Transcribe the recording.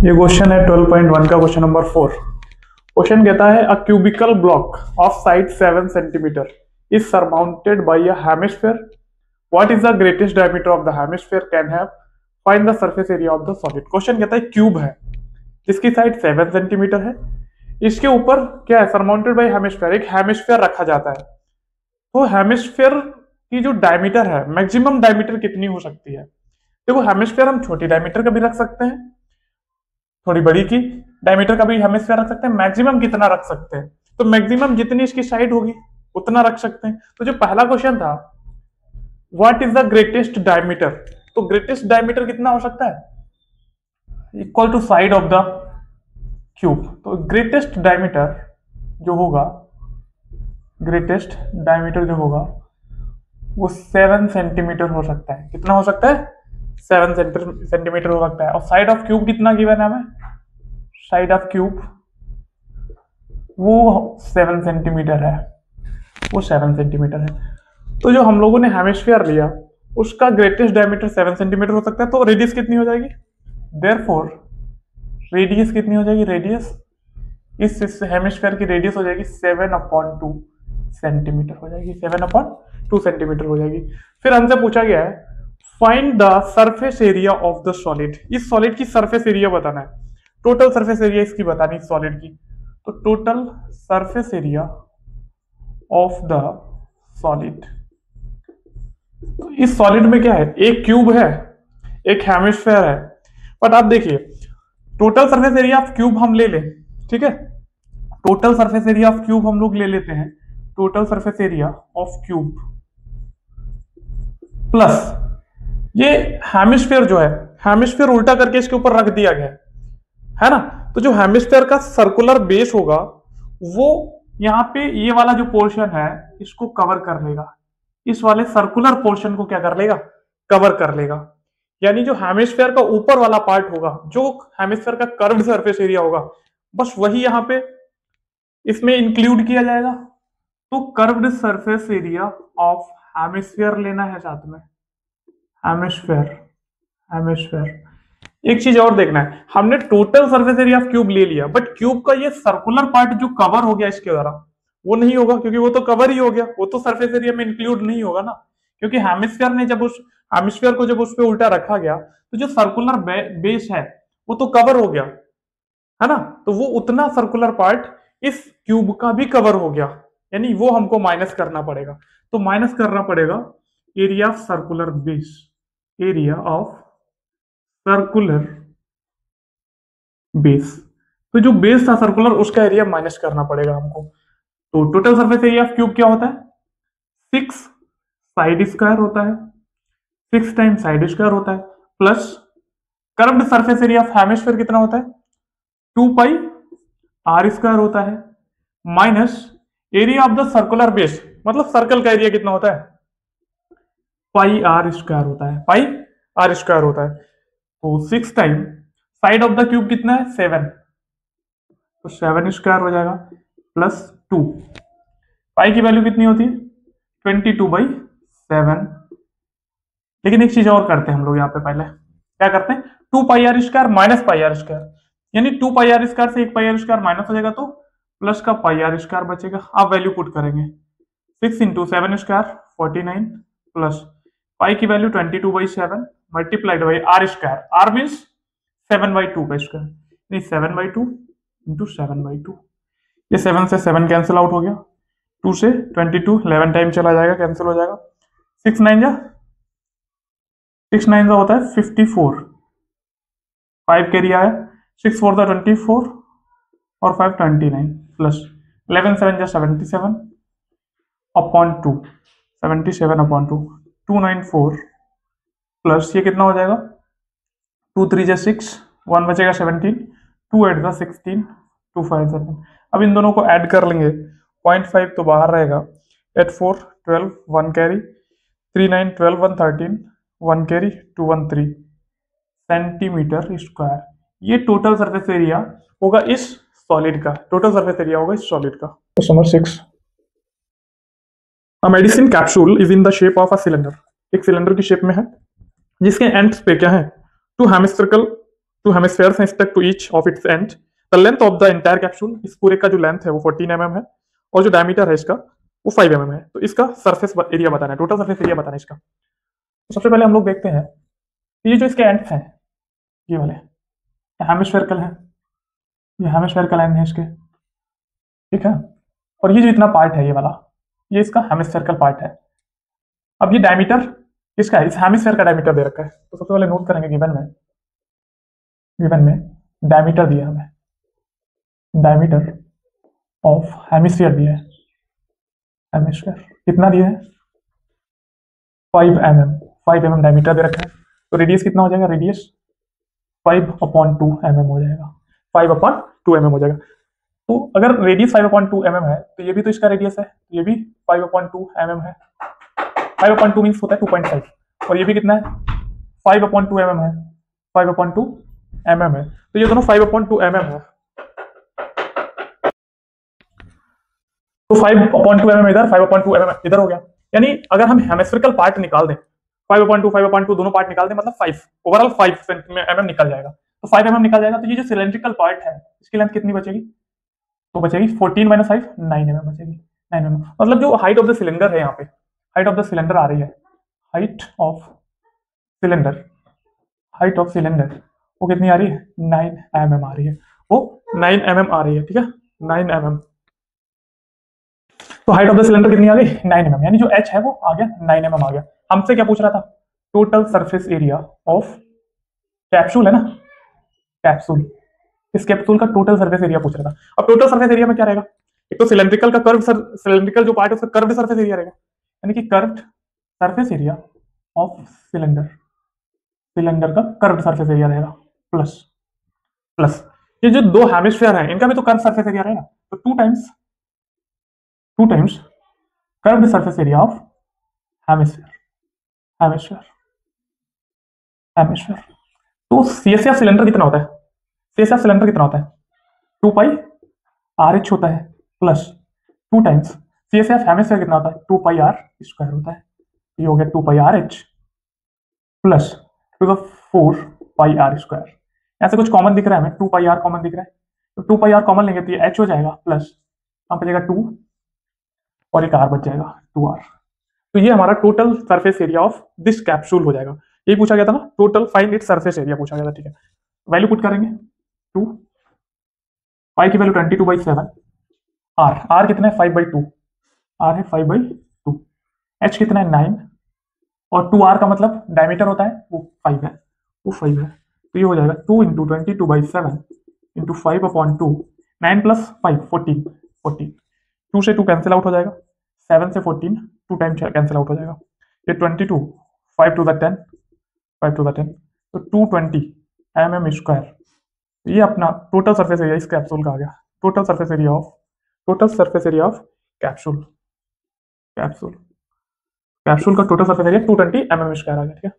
ये क्वेश्चन है 12.1 का क्वेश्चन नंबर 4। क्वेश्चन कहता है a cubical block of side 7 centimetre is surmounted by a hemisphere. What is the greatest diameter of the hemisphere can have, find the surface area of the solid. Question कहता है cube है जिसकी side 7 centimetre है, इसके ऊपर क्या है, surmounted bye hemisphere, एक हेमिस्फीयर रखा जाता है। तो हेमिस्फीयर की जो डायमीटर है, मैक्सिमम डायमीटर कितनी हो सकती है। देखो हेमिस्फीयर हम छोटी डायमीटर का भी रख सकते हैं, थोड़ी बड़ी की डायमीटर का भी हेमिस्फीयर रख सकते हैं। मैक्सिमम कितना रख सकते हैं, तो मैक्सिमम जितनी इसकी साइड होगी उतना रख सकते हैं। तो जो पहला क्वेश्चन था what is the greatest diameter, तो ग्रेटेस्ट डायमीटर कितना हो सकता है, equal to side of the cube. तो ग्रेटेस्ट डायमीटर जो होगा, ग्रेटेस्ट डायमीटर जो होगा वो 7 सेंटीमीटर हो सकता है। कितना हो सकता है, 7 सेंटीमीटर हो सकता है। और साइड ऑफ क्यूब कितना गिवन है हमें, साइड ऑफ क्यूब वो 7 सेंटीमीटर है, वो 7 सेंटीमीटर है। तो जो हम लोगों ने हेमिस्फीयर लिया उसका ग्रेटेस्ट डायमीटर 7 सेंटीमीटर हो सकता है। तो रेडियस कितनी हो जाएगी, देयरफॉर रेडियस कितनी हो जाएगी, रेडियस इस हेमिस्फीयर की रेडियस हो जाएगी 7/2 सेंटीमीटर हो जाएगी, 7/2 सेंटीमीटर हो जाएगी। फिर हमसे पूछा गया है find the surface area of the solid. इस सॉलिड की सरफेस एरिया बताना है, टोटल सरफेस एरिया इसकी बतानी है सॉलिड की। तो total surface area of the solid, तो इस सॉलिड में क्या है, एक क्यूब है, एक हेमिस्फीयर है। बट आप देखिए total surface area of cube हम ले लें, ठीक है, total surface area of cube हम लोग ले लेते हैं, total surface area of cube plus ये हेमिस्फीयर जो है, हेमिस्फीयर उल्टा करके इसके ऊपर रख दिया गया है ना। तो जो हेमिस्फीयर का सर्कुलर बेस होगा वो यहाँ पे ये वाला जो पोर्शन है इसको कवर कर लेगा, इस वाले सर्कुलर पोर्शन को क्या कर लेगा, कवर कर लेगा। यानी जो हेमिस्फीयर का ऊपर वाला पार्ट होगा, जो हेमिस्फीयर का कर्व्ड सरफेस एरिया होगा, बस वही यहाँ पे इसमें इंक्लूड किया जाएगा। तो curved surface area of hemisphere लेना है साथ में, हेमिस्फीयर, हेमिस्फीयर। एक चीज और देखना है, हमने total surface area of cube ले लिया, बट क्यूब का ये सर्कुलर पार्ट जो कवर हो गया इसके द्वारा वो नहीं होगा, क्योंकि वो तो कवर ही हो गया, वो तो सरफेस एरिया में इंक्लूड नहीं होगा ना। क्योंकि हेमिस्फीयर ने जब उस हेमिस्फीयर को जब उस पे उल्टा रखा गया तो जो सर्कुलर बेस है वो तो कवर हो गया है ना। तो वो उतना सर्कुलर पार्ट इस क्यूब का भी कवर हो गया, यानी वो हमको माइनस करना पड़ेगा। तो माइनस करना पड़ेगा area of circular base, area of circular base. तो जो बेस था सर्कुलर उसका एरिया माइनस करना पड़ेगा हमको। तो total surface area of cube क्या होता है, 6 साइड स्क्वायर होता है, 6 टाइम साइड स्क्वायर होता है, plus curved surface area of hemisphere कितना होता है, 2 पाई आर स्क्वायर होता है, minus area of the circular base, मतलब सर्कल का एरिया कितना होता है, पाई आर स्क्वायर होता है, पाई आर स्क्वायर होता है। तो 6 time side of the cube कितना है, 7, तो 7 स्क्वायर हो जाएगा प्लस 2। पाई की वैल्यू कितनी होती है, 22/7। लेकिन एक चीज और करते हैं हम लोग यहाँ पे, पहले क्या करते हैं, 2 pi r square minus pi r square, यानी 2 पाई आर स्क्वायर से 1 पाई आर स्क्वायर माइनस हो जाएगा तो प्लस का पाई आर स्क्वायर बचेगा। आप वैल्यू पुट करेंगे, 6 × 7 स्क्वायर 49 प्लस पाई की value 22/7 multiplied by R square, R means 7/2 का स्क्वायर, यानी 7/2 × 7/2। ये 7 से 7 कैंसिल आउट हो गया, 2 से 22 11 टाइम चला जाएगा, कैंसिल हो जाएगा। 6 9 होता है 54, 5 कैरी आया, 6 4 24 और 5 29 प्लस 11 7 77/2, 77/2, 294 प्लस ये कितना हो जाएगा, 2 3 6, 1 बचेगा 17, 2 8 16, 2 5 7। अब इन दोनों को ऐड कर लेंगे, 0.5 तो बाहर रहेगा, 8 4 12 1 कैरी, 3 9 12 1 13 1 कैरी 2 1 3 सेंटीमीटर स्क्वायर। ये टोटल सरफेस एरिया होगा इस सॉलिड का, टोटल सरफेस एरिया होगा इस सॉलिड का। Question number 6, a medicine capsule is in the shape of a cylinder, एक सिलेंडर की शेप में है जिसके एंड्स पे क्या है, 2 हेमिस्फेरिकल टू हेमिस्फेयर्स हैं stuck to each of its end. The length of the entire capsule, इस पूरे का जो लेंथ है वो 14 mm है, और जो डायमीटर है इसका वो 5 mm है। तो इसका सरफेस एरिया बताना है, टोटल सरफेस एरिया बताना है इसका। तो सबसे पहले हम लोग देखते हैं ये जो इसके एंड्स हैं, ये वाले हेमिस्फेरिकल है, ये हेमिस्फेरिकल एंड है इसके, ठीक है। और ये जो इतना पार्ट है ये वाला, ये इसका हेमिस्फेरिकल पार्ट है। अब ये डायमीटर किसका है, इस हेमिस्फेयर का डायमीटर दे रखा है। तो सबसे पहले नोट करेंगे गिवन में डायमीटर दिया हमें, डायमीटर ऑफ हेमिस्फीयर दिया है, हेमिस्फीयर कितना दिया है 5 mm, 5 mm डायमीटर दे रखा है। तो रेडियस कितना हो जाएगा, रेडियस 5/2 mm हो जाएगा, 5/2 mm हो जाएगा। तो अगर रेडियस 5/2 mm है तो ये भी तो इसका रेडियस है, ये भी 5/2 mm है। 5/2 मीन्स होता है 2.5, और ये भी कितना है 5/2 mm है, 5/2 mm है। तो ये दोनों 5/2 mm है। तो 5/2 mm इधर, 5/2 mm इधर हो गया। यानी अगर हम हेमिस्फेरिकल पार्ट निकाल दें, 5/2 दोनों पार्ट निकाल दें, मतलब 5 ओवरऑल 5 mm निकल जाएगा। तो 5 mm निकल जाएगा। तो ये जो सिलेंड्रिकल पार्ट है इसकी लेंथ कितनी बचेगी, तो बचेगी 14 - 5 9 mm बचेगी, 9 mm। मतलब जो हाइट ऑफ द सिलेंडर है, यहाँ पे हाइट ऑफ द सिलेंडर आ रही है, height of cylinder, height of cylinder वो कितनी आ रही है 9 mm आ रही है, वो 9 mm आ रही है, ठीक है 9 mm। तो हाइट ऑफ द सिलेंडर कितनी आ गई 9 mm, यानी जो h है वो आ गया 9 mm आ गया। हमसे क्या पूछ रहा था, total surface area of capsule है ना, कैप्सूल, इस कैप्सूल का टोटल सरफेस एरिया पूछ रहा था। अब टोटल सरफेस एरिया में क्या रहेगा, एक तो सिलेंड्रिकल का कर्व, सिलेंड्रिकल जो पार्ट है उसका कर्व्ड सरफेस एरिया रहेगा, यानी कि curved surface area of cylinder, cylinder का कर्व्ड सरफेस एरिया रहेगा, प्लस प्लस ये जो दो हेमिस्फीयर हैं इनका भी तो कर्व सरफेस एरिया रहेगा, तो 2 times curved surface area of hemisphere, hemisphere, hemisphere. तो CSF सिलेंडर कितना होता है, CSF सिलेंडर कितना होता है 2π RH होता है, प्लस 2 टाइम्स CSF हेमिस्फीयर कितना होता है 2π r² होता है। ये हो गया 2π RH प्लस 4π r²। ऐसे कुछ कॉमन दिख रहा है हमें, 2π r कॉमन दिख रहा है, तो 2π r कॉमन लेंगे तो ये h हो जाएगा, प्लस यहाँ बचेगा 2 और एक r बच जाएगा 2r। तो ये हमारा total surface area of this capsule हो जाएगा। यही पूछा गया था ना, total find it surface area पूछा गया था, ठीक है। वैल्यू पुट करेंगे 2, पाई की वैल्यू 22/7, r कितना है 5/2, r है 5/2, h कितना है 9, और 2r का मतलब डायमीटर होता है वो 5 है, वो 5 है। तो ये हो जाएगा 2 × 22/7 × 5/2, 9 + 5 14, 14, 2 से 2 कैंसिल आउट हो जाएगा, 7 से 14 2 टाइम कैंसिल आउट हो जाएगा, ये 22, 5 to the 10, 5 to the 10, तो 220 mm²। ये अपना टोटल सरफेस एरिया इस कैप्सूल का आ गया, total surface area of capsule, capsule का टोटल सरफेस एरिया 220 mm² आ गया, ठीक है।